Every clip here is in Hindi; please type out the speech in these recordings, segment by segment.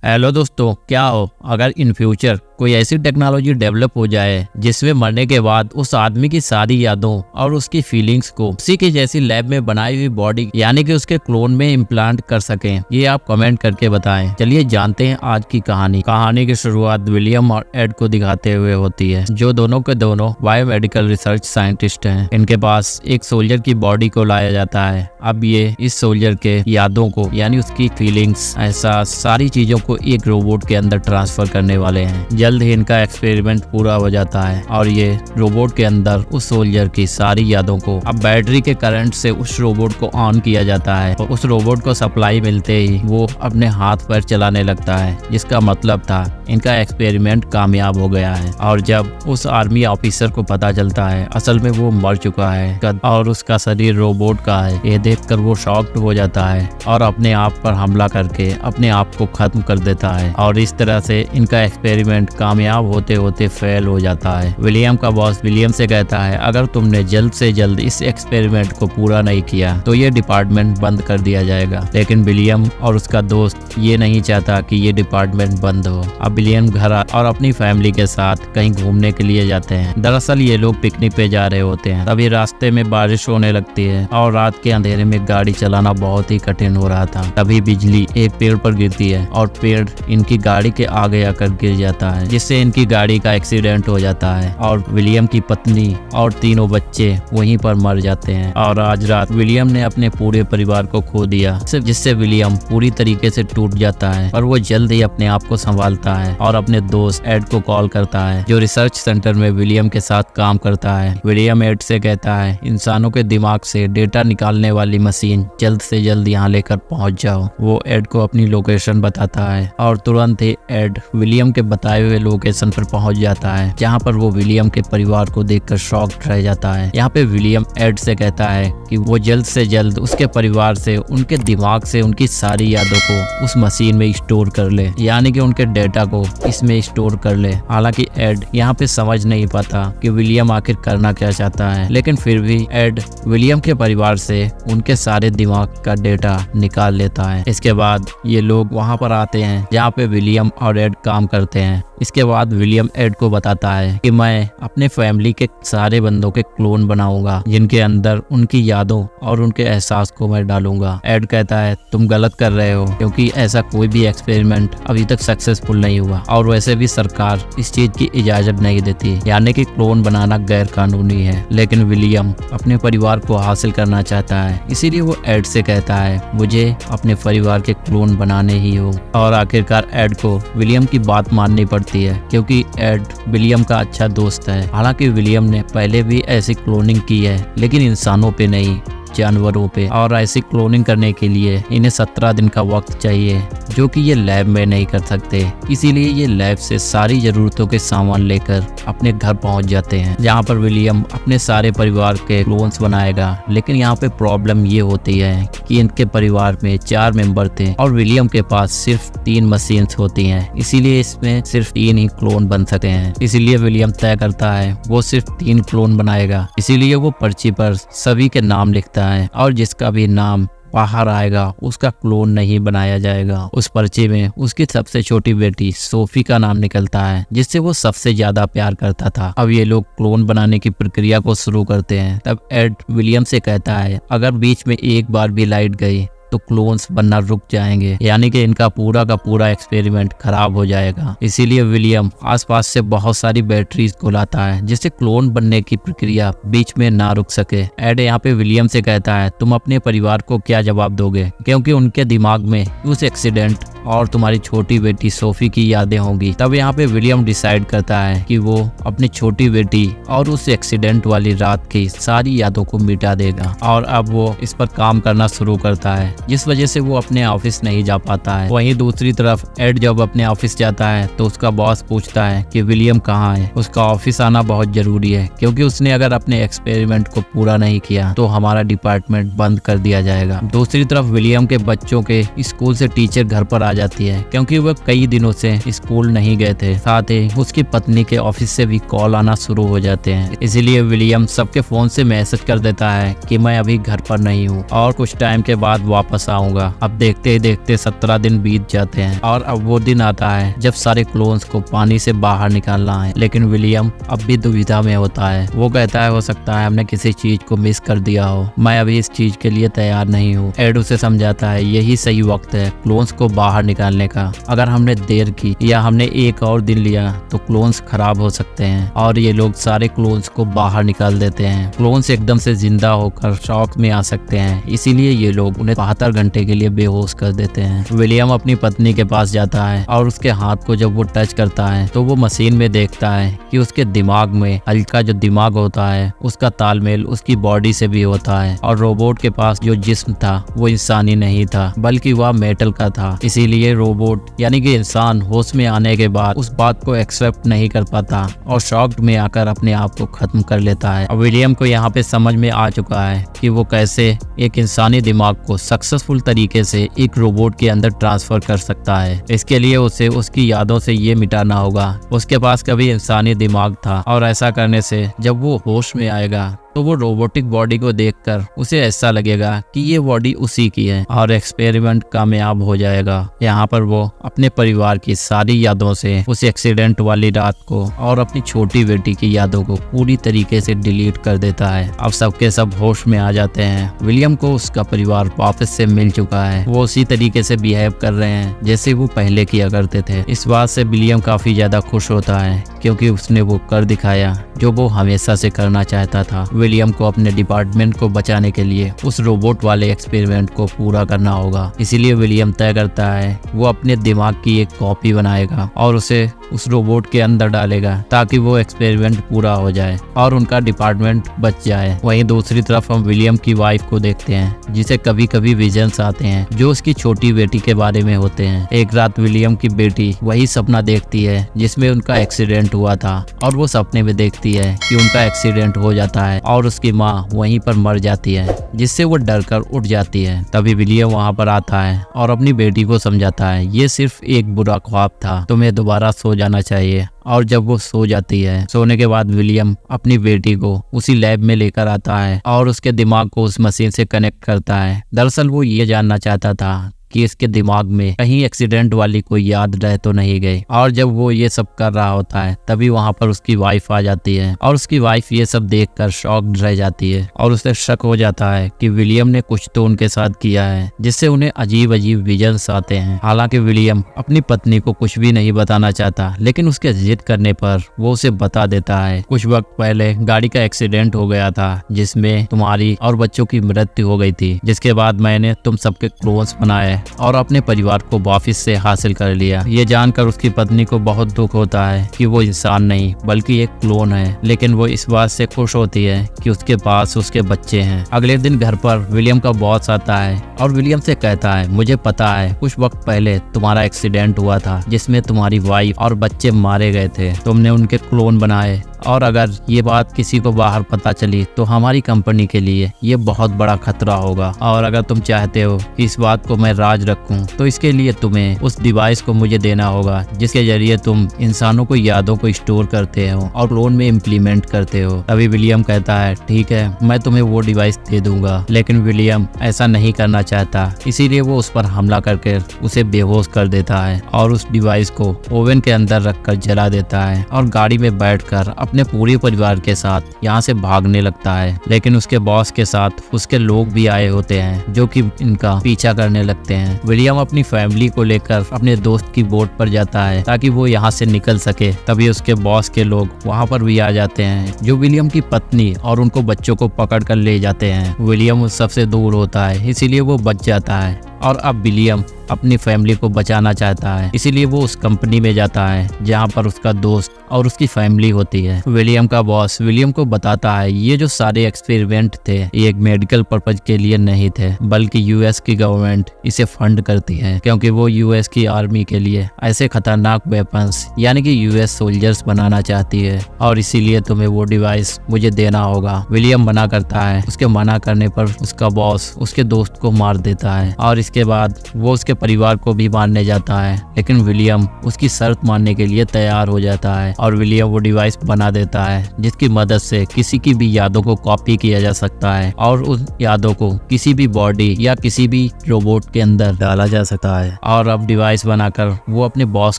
हेलो दोस्तों, क्या हो अगर इन फ्यूचर कोई ऐसी टेक्नोलॉजी डेवलप हो जाए जिसमें मरने के बाद उस आदमी की सारी यादों और उसकी फीलिंग्स को उसी की जैसी लैब में बनाई हुई बॉडी यानी कि उसके क्लोन में इम्प्लांट कर सकें। ये आप कमेंट करके बताएं। चलिए जानते हैं आज की कहानी की शुरुआत विलियम और एड को दिखाते हुए होती है, जो दोनों के दोनों बायोमेडिकल रिसर्च साइंटिस्ट हैं। इनके पास एक सोल्जर की बॉडी को लाया जाता है। अब ये इस सोल्जर के यादों को यानी उसकी फीलिंग्स, एहसास, सारी चीजों को एक रोबोट के अंदर ट्रांसफर करने वाले हैं। जल्द ही इनका एक्सपेरिमेंट पूरा हो जाता है और ये रोबोट के अंदर उस सोल्जर की सारी यादों को अब बैटरी के करंट से उस रोबोट को ऑन किया जाता है और उस रोबोट को सप्लाई मिलते ही वो अपने हाथ पैर चलाने लगता है, जिसका मतलब था इनका एक्सपेरिमेंट कामयाब हो गया है। और जब उस आर्मी ऑफिसर को पता चलता है असल में वो मर चुका है और उसका शरीर रोबोट का है, ये देखकर वो शॉक्ड हो जाता है और अपने आप पर हमला करके अपने आप को खत्म कर देता है। और इस तरह से इनका एक्सपेरिमेंट कामयाब होते होते फेल हो जाता है। विलियम का बॉस विलियम से कहता है, अगर तुमने जल्द से जल्द इस एक्सपेरिमेंट को पूरा नहीं किया तो ये डिपार्टमेंट बंद कर दिया जाएगा। लेकिन विलियम और उसका दोस्त ये नहीं चाहता कि ये डिपार्टमेंट बंद हो। अब विलियम घर और अपनी फैमिली के साथ कहीं घूमने के लिए जाते हैं। दरअसल ये लोग पिकनिक पे जा रहे होते हैं। तभी रास्ते में बारिश होने लगती है और रात के अंधेरे में गाड़ी चलाना बहुत ही कठिन हो रहा था। तभी बिजली एक पेड़ पर गिरती है और पेड़ इनकी गाड़ी के आगे आकर गिर जाता है, जिससे इनकी गाड़ी का एक्सीडेंट हो जाता है और विलियम की पत्नी और तीनों बच्चे वहीं पर मर जाते हैं। और आज रात विलियम ने अपने पूरे परिवार को खो दिया, जिससे विलियम पूरी तरीके से टूट जाता है। और वो जल्द ही अपने आप को संभालता है और अपने दोस्त एड को कॉल करता है, जो रिसर्च सेंटर में विलियम के साथ काम करता है। विलियम एड से कहता है, इंसानों के दिमाग से डेटा निकालने वाली मशीन जल्द से जल्द यहाँ लेकर पहुँच जाओ। वो एड को अपनी लोकेशन बताता है और तुरंत ही एड विलियम के बताए हुए लोकेशन पर पहुंच जाता है, जहां पर वो विलियम के परिवार को देखकर शॉक्ड रह जाता है। यहाँ पे विलियम एड से कहता है कि वो जल्द से जल्द उसके परिवार से, उनके दिमाग से उनकी सारी यादों को उस मशीन में स्टोर कर ले, यानी कि उनके डेटा को इसमें स्टोर कर ले। हालांकि एड यहाँ पे समझ नहीं पाता कि विलियम आखिर करना क्या चाहता है, लेकिन फिर भी एड विलियम के परिवार से उनके सारे दिमाग का डेटा निकाल लेता है। इसके बाद ये लोग वहाँ पर आते हैं जहाँ पे विलियम और एड काम करते हैं। इसके बाद विलियम एड को बताता है कि मैं अपने फैमिली के सारे बंदों के क्लोन बनाऊंगा, जिनके अंदर उनकी यादों और उनके एहसास को मैं डालूंगा। एड कहता है, तुम गलत कर रहे हो, क्योंकि ऐसा कोई भी एक्सपेरिमेंट अभी तक सक्सेसफुल नहीं हुआ और वैसे भी सरकार इस चीज की इजाजत नहीं देती, यानी कि क्लोन बनाना गैर कानूनी है। लेकिन विलियम अपने परिवार को हासिल करना चाहता है, इसीलिए वो एड से कहता है, मुझे अपने परिवार के क्लोन बनाने ही हो। और आखिरकार एड को विलियम की बात माननी पड़ती है, क्योंकि एड विलियम का अच्छा दोस्त है। हालांकि विलियम ने पहले भी ऐसी क्लोनिंग की है, लेकिन इंसानों पे नहीं, जानवरों पे। और ऐसी क्लोनिंग करने के लिए इन्हें 17 दिन का वक्त चाहिए, जो कि ये लैब में नहीं कर सकते। इसीलिए ये लैब से सारी जरूरतों के सामान लेकर अपने घर पहुंच जाते हैं, जहां पर विलियम अपने सारे परिवार के क्लोन्स बनाएगा। लेकिन यहाँ पे प्रॉब्लम ये होती है कि इनके परिवार में 4 मेंबर थे और विलियम के पास सिर्फ 3 मशीन्स होती हैं, इसीलिए इसमें सिर्फ 3 ही क्लोन बन सकते हैं। इसीलिए विलियम तय करता है वो सिर्फ 3 क्लोन बनाएगा। इसीलिए वो पर्ची पर सभी के नाम लिखता है और जिसका भी नाम बाहर आएगा उसका क्लोन नहीं बनाया जाएगा। उस पर्चे में उसकी सबसे छोटी बेटी सोफी का नाम निकलता है, जिससे वो सबसे ज्यादा प्यार करता था। अब ये लोग क्लोन बनाने की प्रक्रिया को शुरू करते हैं। तब एड विलियम से कहता है, अगर बीच में एक बार भी लाइट गई तो क्लोन्स बनना रुक जाएंगे, यानी कि इनका पूरा का पूरा एक्सपेरिमेंट खराब हो जाएगा। इसीलिए विलियम आसपास से बहुत सारी बैटरीज को लाता है, जिससे क्लोन बनने की प्रक्रिया बीच में ना रुक सके। एड यहाँ पे विलियम से कहता है, तुम अपने परिवार को क्या जवाब दोगे, क्योंकि उनके दिमाग में उस एक्सीडेंट और तुम्हारी छोटी बेटी सोफी की यादें होंगी। तब यहाँ पे विलियम डिसाइड करता है कि वो अपनी छोटी बेटी और उस एक्सीडेंट वाली रात की सारी यादों को मिटा देगा। और अब वो इस पर काम करना शुरू करता है, जिस वजह से वो अपने ऑफिस नहीं जा पाता है। वहीं दूसरी तरफ एड जब अपने ऑफिस जाता है तो उसका बॉस पूछता है कि विलियम कहाँ है। उसका ऑफिस आना बहुत जरूरी है, क्योंकि उसने अगर अपने एक्सपेरिमेंट को पूरा नहीं किया तो हमारा डिपार्टमेंट बंद कर दिया जाएगा। दूसरी तरफ विलियम के बच्चों के स्कूल से टीचर घर पर आ जाती है, क्योंकि वह कई दिनों से स्कूल नहीं गए थे। साथ ही उसकी पत्नी के ऑफिस से भी कॉल आना शुरू हो जाते हैं। इसीलिए विलियम सबके फोन से मैसेज कर देता है कि मैं अभी घर पर नहीं हूँ और कुछ टाइम के बाद वापस वापस आऊंगा। अब देखते ही देखते 17 दिन बीत जाते हैं और अब वो दिन आता है जब सारे क्लोन्स को पानी से बाहर निकालना है। लेकिन विलियम अब भी दुविधा में होता है। वो कहता है हो सकता है हमने किसी चीज को मिस कर दिया हो, मैं अभी इस चीज के लिए तैयार नहीं हूँ। एड उसे समझाता है यही सही वक्त है क्लोन्स को बाहर निकालने का। अगर हमने देर की या हमने एक और दिन लिया तो क्लोन्स खराब हो सकते हैं और ये लोग सारे क्लोन्स को बाहर निकाल देते हैं। क्लोन्स एकदम से जिंदा होकर शॉक में आ सकते हैं, इसीलिए ये लोग उन्हें 72 घंटे के लिए बेहोश कर देते हैं। विलियम अपनी पत्नी के पास जाता है और उसके हाथ को जब वो टच करता है तो वो मशीन में देखता है कि उसके दिमाग में हल्का जो दिमाग होता है उसका तालमेल उसकी बॉडी से भी होता है और रोबोट के पास जो जिस्म था वो इंसानी नहीं था बल्कि वह मेटल का था। इसीलिए रोबोट यानी कि इंसान होश में आने के बाद उस बात को एक्सेप्ट नहीं कर पाता और शॉक्ड में आकर अपने आप को खत्म कर लेता है। विलियम को यहाँ पे समझ में आ चुका है कि वो कैसे एक इंसानी दिमाग को सक्सेसफुल तरीके से एक रोबोट के अंदर ट्रांसफर कर सकता है। इसके लिए उसे उसकी यादों से ये मिटाना होगा उसके पास कभी इंसानी दिमाग था और ऐसा करने से जब वो होश में आएगा तो वो रोबोटिक बॉडी को देखकर उसे ऐसा लगेगा कि ये बॉडी उसी की है और एक्सपेरिमेंट कामयाब हो जाएगा। यहाँ पर वो अपने परिवार की सारी यादों से उस एक्सीडेंट वाली रात को और अपनी छोटी बेटी की यादों को पूरी तरीके से डिलीट कर देता है। अब सबके सब होश में आ जाते हैं। विलियम को उसका परिवार वापस से मिल चुका है। वो उसी तरीके से बिहेव कर रहे हैं जैसे वो पहले किया करते थे। इस बात से विलियम काफी ज्यादा खुश होता है क्योंकि उसने वो कर दिखाया जो वो हमेशा से करना चाहता था। विलियम को अपने डिपार्टमेंट को बचाने के लिए उस रोबोट वाले एक्सपेरिमेंट को पूरा करना होगा। इसीलिए विलियम तय करता है वो अपने दिमाग की एक कॉपी बनाएगा और उसे उस रोबोट के अंदर डालेगा ताकि वो एक्सपेरिमेंट पूरा हो जाए और उनका डिपार्टमेंट बच जाए। वहीं दूसरी तरफ हम विलियम की वाइफ को देखते हैं जिसे कभी कभी विजन्स आते हैं जो उसकी छोटी बेटी के बारे में होते हैं। एक रात विलियम की बेटी वही सपना देखती है जिसमें उनका एक्सीडेंट हुआ था और वो सपने में देखती है कि उनका एक्सीडेंट हो जाता है और उसकी माँ वहीं पर मर जाती है जिससे वो डर कर उठ जाती है। तभी विलियम वहाँ पर आता है और अपनी बेटी को समझाता है ये सिर्फ एक बुरा ख्वाब था, तुम्हें दोबारा सो जाना चाहिए। और जब वो सो जाती है सोने के बाद विलियम अपनी बेटी को उसी लैब में लेकर आता है और उसके दिमाग को उस मशीन से कनेक्ट करता है। दरअसल वो ये जानना चाहता था कि इसके दिमाग में कहीं एक्सीडेंट वाली कोई याद रह तो नहीं गई। और जब वो ये सब कर रहा होता है तभी वहाँ पर उसकी वाइफ आ जाती है और उसकी वाइफ ये सब देखकर शॉक्ड रह जाती है और उसे शक हो जाता है कि विलियम ने कुछ तो उनके साथ किया है जिससे उन्हें अजीब अजीब विजन्स आते हैं। हालांकि विलियम अपनी पत्नी को कुछ भी नहीं बताना चाहता लेकिन उसके जिद करने पर वो उसे बता देता है कुछ वक्त पहले गाड़ी का एक्सीडेंट हो गया था जिसमें तुम्हारी और बच्चों की मृत्यु हो गई थी, जिसके बाद मैंने तुम सबके क्लोन्स बनाए और अपने परिवार को वापस से हासिल कर लिया। ये जानकर उसकी पत्नी को बहुत दुख होता है कि वो इंसान नहीं बल्कि एक क्लोन है, लेकिन वो इस बात से खुश होती है कि उसके पास उसके बच्चे हैं। अगले दिन घर पर विलियम का बॉस आता है और विलियम से कहता है मुझे पता है कुछ वक्त पहले तुम्हारा एक्सीडेंट हुआ था जिसमें तुम्हारी वाइफ और बच्चे मारे गए थे, तुमने उनके क्लोन बनाए और अगर ये बात किसी को बाहर पता चली तो हमारी कंपनी के लिए ये बहुत बड़ा खतरा होगा। और अगर तुम चाहते हो कि इस बात को मैं राज रखूं तो इसके लिए तुम्हें उस डिवाइस को मुझे देना होगा जिसके जरिए तुम इंसानों को यादों को स्टोर करते हो और क्लोन में इम्प्लीमेंट करते हो। तभी विलियम कहता है ठीक है मैं तुम्हें वो डिवाइस दे दूंगा। लेकिन विलियम ऐसा नहीं करना चाहता, इसीलिए वो उस पर हमला करके उसे बेहोश कर देता है और उस डिवाइस को ओवन के अंदर रखकर जला देता है और गाड़ी में बैठकर अपने पूरे परिवार के साथ यहाँ से भागने लगता है। लेकिन उसके बॉस के साथ उसके लोग भी आए होते हैं जो कि इनका पीछा करने लगते हैं। विलियम अपनी फैमिली को लेकर अपने दोस्त की बोट पर जाता है ताकि वो यहाँ से निकल सके। तभी उसके बॉस के लोग वहाँ पर भी आ जाते हैं जो विलियम की पत्नी और उनको बच्चों को पकड़ कर ले जाते हैं। विलियम उस सबसे दूर होता है इसीलिए वो बच जाता है और अब विलियम अपनी फैमिली को बचाना चाहता है, इसीलिए वो उस कंपनी में जाता है जहाँ पर उसका दोस्त और उसकी फैमिली होती है। विलियम का बॉस विलियम को बताता है ये जो सारे एक्सपेरिमेंट थे ये एक मेडिकल पर्पज के लिए नहीं थे बल्कि यूएस की गवर्नमेंट इसे फंड करती है क्योंकि वो यूएस की आर्मी के लिए ऐसे खतरनाक वेपन्स यानी कि यूएस सोल्जर्स बनाना चाहती है और इसीलिए तुम्हें वो डिवाइस मुझे देना होगा। विलियम मना करता है। उसके मना करने पर उसका बॉस उसके दोस्त को मार देता है और इसके बाद वो उसके परिवार को भी मारने जाता है, लेकिन विलियम उसकी शर्त मानने के लिए तैयार हो जाता है और विलियम वो डिवाइस बना देता है जिसकी मदद से किसी की भी यादों को कॉपी किया जा सकता है और उन यादों को किसी भी बॉडी या किसी भी रोबोट के अंदर डाला जा सकता है। और अब डिवाइस बनाकर वो अपने बॉस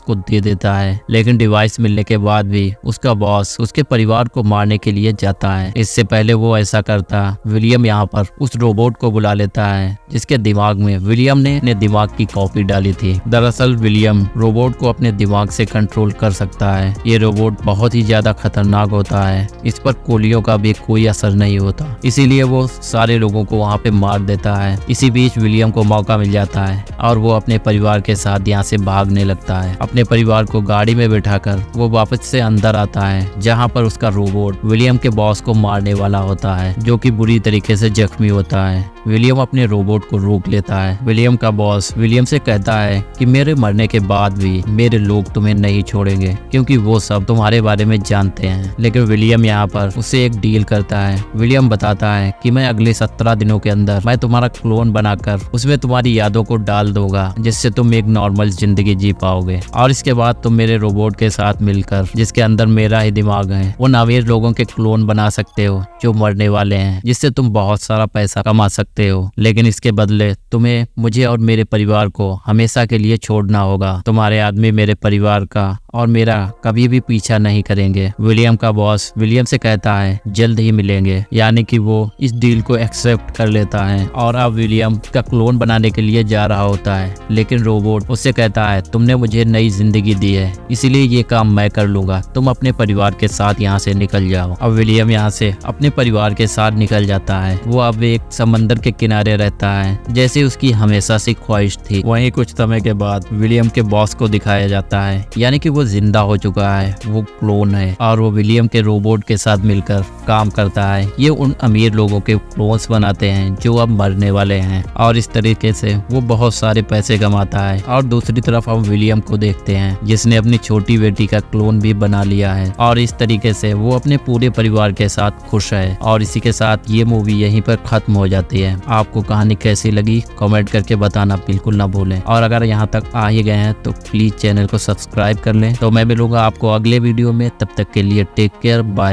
को दे देता है, लेकिन डिवाइस मिलने के बाद भी उसका बॉस उसके परिवार को मारने के लिए जाता है। इससे पहले वो ऐसा करता, विलियम यहाँ पर उस रोबोट को बुला लेता है जिसके दिमाग में विलियम ने अपने दिमाग की कॉपी डाली थी। दरअसल विलियम रोबोट को अपने दिमाग से कंट्रोल कर सकता है। ये रोबोट बहुत ही ज्यादा खतरनाक होता है, इस पर गोलियों का भी कोई असर नहीं होता, इसीलिए वो सारे लोगों को वहाँ पे मार देता है। इसी बीच विलियम को मौका मिल जाता है और वो अपने परिवार के साथ यहाँ से भागने लगता है। अपने परिवार को गाड़ी में बैठाकर वो वापस से अंदर आता है जहाँ पर उसका रोबोट विलियम के बॉस को मारने वाला होता है, जो कि बुरी तरीके से जख्मी होता है। विलियम अपने रोबोट को रोक लेता है। विलियम का बॉस विलियम से कहता है कि मेरे मरने के बाद भी मेरे लोग तुम्हें नहीं छोड़ेंगे, क्योंकि वो सब तुम्हारे बारे में जानते हैं। लेकिन विलियम यहाँ पर उससे एक डील करता है। विलियम बताता है कि मैं अगले 17 दिनों के अंदर मैं तुम्हारा क्लोन बनाकर उसमें तुम्हारी यादों को डाल दूंगा, जिससे तुम एक नॉर्मल जिंदगी जी पाओगे। और इसके बाद तुम मेरे रोबोट के साथ मिलकर, जिसके अंदर मेरा ही दिमाग है, उन अमीर लोगों के क्लोन बना सकते हो जो मरने वाले हैं, जिससे तुम बहुत सारा पैसा कमा सकते हो। लेकिन इसके बदले तुम्हें मुझे और मेरे परिवार को हमेशा के लिए छोड़ना होगा। तुम्हारे आदमी मेरे परिवार का और मेरा कभी भी पीछा नहीं करेंगे। विलियम का बॉस विलियम से कहता है जल्द ही मिलेंगे, यानी कि वो इस डील को एक्सेप्ट कर लेता है और अब विलियम का क्लोन बनाने के लिए जा रहा होता है। लेकिन रोबोट उससे कहता है तुमने मुझे नई जिंदगी दी है, इसीलिए ये काम मैं कर लूंगा, तुम अपने परिवार के साथ यहाँ से निकल जाओ। अब विलियम यहाँ से अपने परिवार के साथ निकल जाता है। वो अब एक समंदर के किनारे रहता है, जैसे उसकी हमेशा से ख्वाहिश थी। वहीं कुछ समय के बाद विलियम के बॉस को दिखाया जाता है, यानी कि वो जिंदा हो चुका है, वो क्लोन है और वो विलियम के रोबोट के साथ मिलकर काम करता है। ये उन अमीर लोगों के क्लोन्स बनाते हैं जो अब मरने वाले हैं, और इस तरीके से वो बहुत सारे पैसे कमाता है। और दूसरी तरफ हम विलियम को देखते हैं जिसने अपनी छोटी बेटी का क्लोन भी बना लिया है, और इस तरीके से वो अपने पूरे परिवार के साथ खुश है। और इसी के साथ ये मूवी यहीं पर खत्म हो जाती है। आपको कहानी कैसी लगी कमेंट करके बताना बिल्कुल ना भूलें, और अगर यहाँ तक आ ही गए हैं तो प्लीज चैनल को सब्सक्राइब कर लें। तो मैं मिलूंगा आपको अगले वीडियो में, तब तक के लिए टेक केयर, बाय।